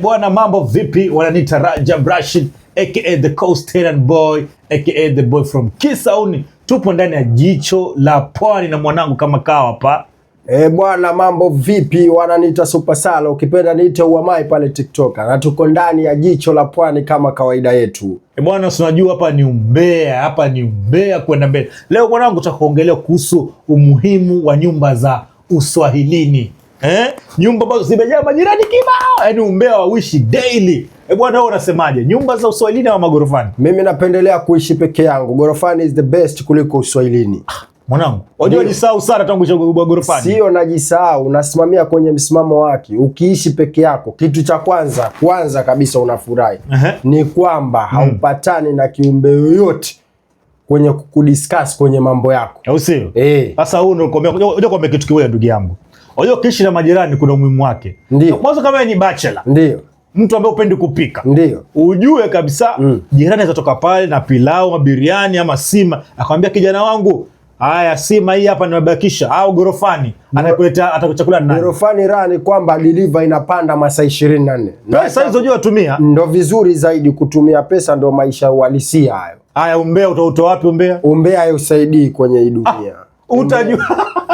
Bwana, mambo vipi? Wananiita Rajab Rashid aka the Coastalian boy aka the boy from Kisauni. Tupo ndani ya jicho la pwani na mwanangu kama kawa hapa. Bwana, mambo vipi? Wananiita Super Sala, ukipenda niite Uamai pale TikTok. Na tuko ndani ya jicho la pwani kama kawaida yetu. Bwana, unajua hapa ni umbea, kwenda mbele. Leo mwanangu tutakuongelea kuhusu umuhimu wa nyumba za uswahilini. Nyumba ambazo zimejaa majirani kibao, yaani umbea wa wishi daily. Bwana, wewe unasemaje? Nyumba za uswahilini au magorofani? Mimi napendelea kuishi peke yangu. Gorofani is the best kuliko uswahilini. Mwanangu, unajua jisahau sana tangu chagua gorofani. Sio najisahau, unasimamia kwenye msimamo wake. Ukiishi peke yako, kitu cha kwanza kabisa unafurahi. Ni kwamba haupatani na kiumbe yoyote kwenye kudiscuss kwenye mambo yako. Au sio? Sasa huu ndio unajua kwamba kitu kimoja ndugu yangu. Unajua kiishi na majirani kuna umuhimu wake. Mwanzo kama ni bachelor. Ndio. Mtu ambaye upendi kupika. Ndio. Ujue kabisa jirani atatoka pale na pilau, biriani ama sima, akamwambia kijana wangu, haya sima hii hapa nimebakisha, au gorofani anakuleta atakuchakula nani? Gorofani raha ni kwamba deliver inapanda masaa 24. Pesa hizo unajua tumia. Ndio vizuri zaidi kutumia pesa, ndio maisha uhalisia hayo. Haya, umbea utautoa wapi umbea? Umbea hausaidii kwenye hii dunia. Utajua.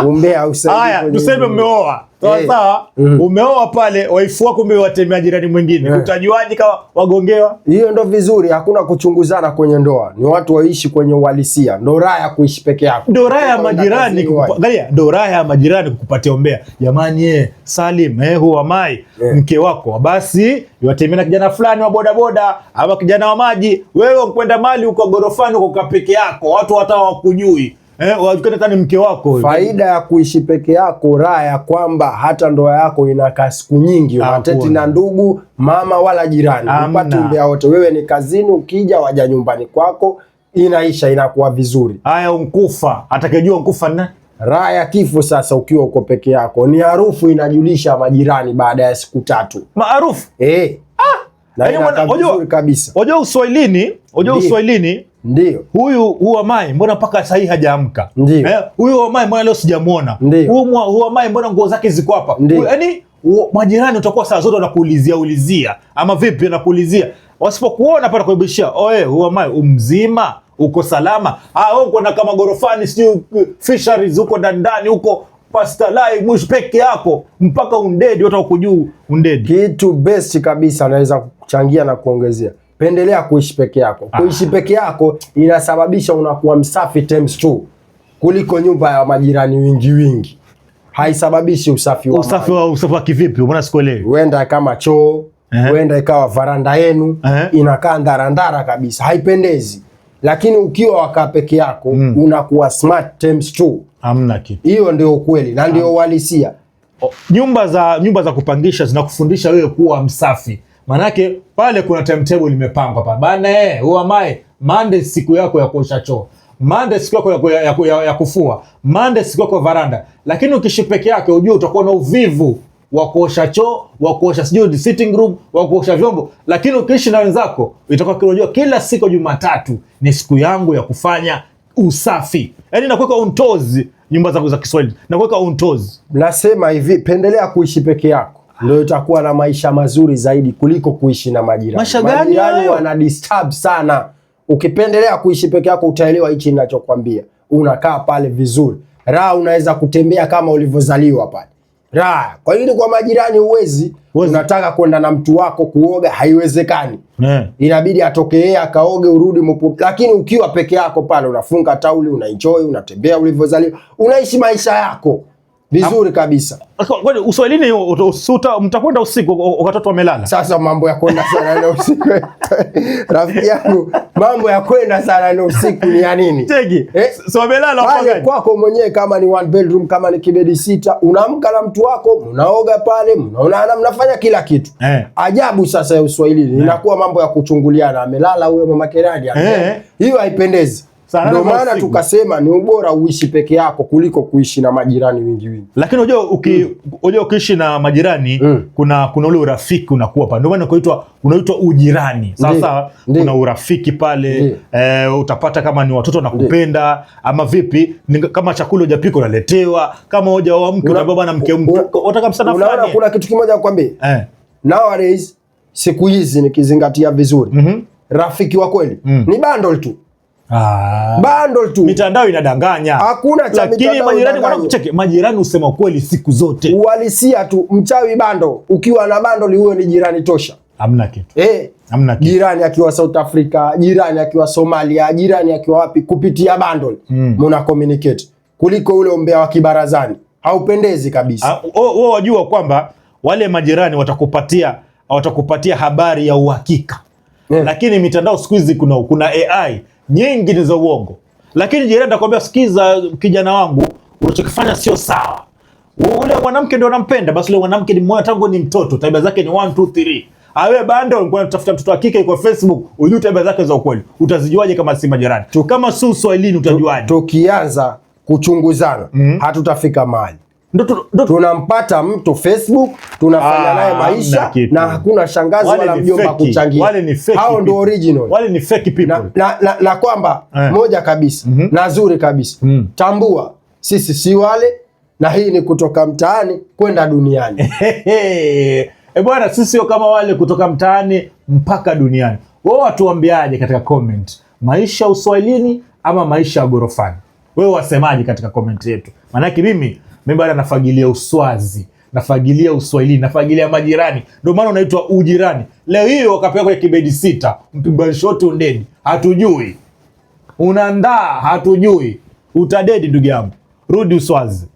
Umbea hausaidii. Haya, tuseme umeoa. Sawa, umeoa pale, waifu wako umewatembea jirani mwingine. Utajuaje kama wagongewa? Hiyo ndo vizuri, hakuna kuchunguzana kwenye ndoa. Ni watu waishi kwenye uhalisia. Ndo raha ya kuishi peke yako. Ndo raha ya majirani angalia, ndo raha ya majirani kukupatia umbea. Jamani, Salim, Uamai, mke wako basi yatembea na kijana fulani wa bodaboda ama kijana wa maji. Wewe ukwenda mali uko gorofani uko peke yako. Watu hata hawakujui. Wajukana mke wako. Faida ya kuishi peke yako, raha ya kwamba hata ndoa yako inakaa siku nyingi, unateti na ndugu, mama wala jirani. Upate umbea wote. Wewe ni kazini, ukija waja nyumbani kwako, inaisha, inakuwa vizuri. Haya, unkufa, atakayejua unkufa nani? Raha ya kifo sasa ukiwa uko peke yako ni harufu inajulisha majirani baada ya siku 3. Maarufu? Na inakaa vizuri kabisa. Unajua Uswahilini, ndio. Huyu Uamai mbona mpaka sasa hivi hajaamka? Huyu Uamai mbona leo sijamuona? Huyu Uamai mbona nguo zake ziko hapa? Yaani majirani utakuwa saa zote wanakuulizia ama vipi, anakuulizia. Wasipokuona pata kuibishia, Uamai umzima? Uko salama? Uko na kama gorofani sio fisheries huko ndani huko pastalai mwisho peke yako mpaka undedi watu wakujuu undedi. Kitu best kabisa naweza kuchangia na kuongezea. Pendelea kuishi peke yako. Kuishi peke yako inasababisha unakuwa msafi times 2 kuliko nyumba ya majirani wingi. Haisababishi usafi wa kivipi? Mbona sikuelewi? Huenda kama choo, huenda ikawa varanda yenu inakaa ndarandara kabisa, haipendezi. Lakini ukiwa wakaa peke yako unakuwa smart times 2. Hamna kitu. Hiyo ndio ukweli na ndio uhalisia. Nyumba za kupangisha zinakufundisha wewe kuwa msafi. Manake pale kuna timetable limepangwa pale. Bana Uamai, Monday siku yako ya kuosha choo. Monday siku yako ya kufua. Monday siku yako varanda. Lakini ukishi peke yake ujue utakuwa na uvivu wa kuosha choo, wa kuosha sitting room, wa kuosha vyombo. Lakini ukiishi na wenzako itakuwa unajua kila siku Jumatatu ni siku yangu ya kufanya usafi. Yaani nakuweka untozi nyumba za Kiswahili. Nakuweka untozi. Nasema hivi, pendelea kuishi peke yako. Ndio itakuwa na maisha mazuri zaidi kuliko kuishi na majirani. Majirani wana disturb sana. Ukipendelea kuishi peke yako utaelewa hichi ninachokwambia. Unakaa pale vizuri. Raha unaweza kutembea kama ulivyozaliwa pale. Raha. Kwa hiyo kwa majirani uwezi. Unataka kwenda na mtu wako kuoga, haiwezekani. Inabidi atoke yeye akaoge urudi mpo. Lakini ukiwa peke yako pale unafunga tauli, unaenjoy, unatembea ulivyozaliwa, unaishi maisha yako vizuri kabisa. Kwani Uswahilini mtakwenda usiku watoto wamelala? Sasa mambo ya kwenda sana na usiku. Rafiki yangu, mambo ya kwenda sana na usiku ni ya nini? Tegi. So wamelala pale kwako mwenyewe, kama ni 1 bedroom, kama ni kibedi 6, unaamka na mtu wako, mnaoga pale, mnaonana, mnafanya kila kitu. Ajabu sasa ya Uswahilini inakuwa mambo ya kuchunguliana, amelala huyo mama Keradi. Hiyo haipendezi. Ndio maana tukasema ni ubora uishi peke yako kuliko kuishi na majirani wingi. Lakini unajua ukiishi na majirani kuna ule urafiki unakuwa pale. Ndio maana unaitwa ujirani. Sasa kuna urafiki pale, utapata kama ni watoto nakupenda ama vipi, kama chakula hujapika unaletewa, kama hujaoa mke unaambia bwana mke unataka msana fulani. Unaona kuna kitu kimoja nakwambia. Nowadays siku hizi nikizingatia vizuri, rafiki wa kweli ni bundle tu. Bundle tu. Mitandao inadanganya. Hakuna cha lakini majirani wanakucheke. Majirani usema kweli siku zote. Uhalisia tu, mchawi bando. Ukiwa na bundle huyo ni jirani tosha. Hamna kitu. Hamna kitu. Jirani akiwa South Africa, jirani akiwa Somalia, jirani akiwa wapi, kupitia bundle muna communicate. Kuliko ule umbea wa kibarazani. Haupendezi kabisa. Wewe wajua kwamba wale majirani watakupatia habari ya uhakika. Lakini mitandao siku hizi kuna AI nyingi ni za uongo. Lakini jirani atakwambia, sikiza kijana wangu, unachokifanya sio sawa. Ule mwanamke ndio anampenda, basi ule mwanamke ni mmoja tangu ni mtoto, tabia zake ni 1 2 3. Awe bando ulikuwa unatafuta mtoto wa kike kwa Facebook, ujue tabia zake za ukweli. Utazijuaje kama si majirani? Kama si Swahilini utajuaje? Tukianza kuchunguzana, hatutafika mahali. Tunampata mtu Facebook, tunafanya naye maisha na hakuna shangazi wala mjomba kuchangia. Hao ndio original. Wale ni fake people. Na kwamba moja kabisa na zuri kabisa. Tambua sisi si wale, na hii ni kutoka mtaani kwenda duniani. Bwana, sisi sio kama wale kutoka mtaani mpaka duniani. Wewe watuambiaje katika comment? Maisha Uswahilini ama maisha ya gorofani? Wewe wasemaje katika comment yetu? Maanake mimi bado nafagilia uswazi, nafagilia Uswahilini, nafagilia majirani. Ndio maana unaitwa ujirani. Leo hiyo wakapewa kwa kibedi 6, mpigwa shoti undedi. Hatujui. Unaandaa hatujui. Utadedi ndugu yangu. Rudi uswazi.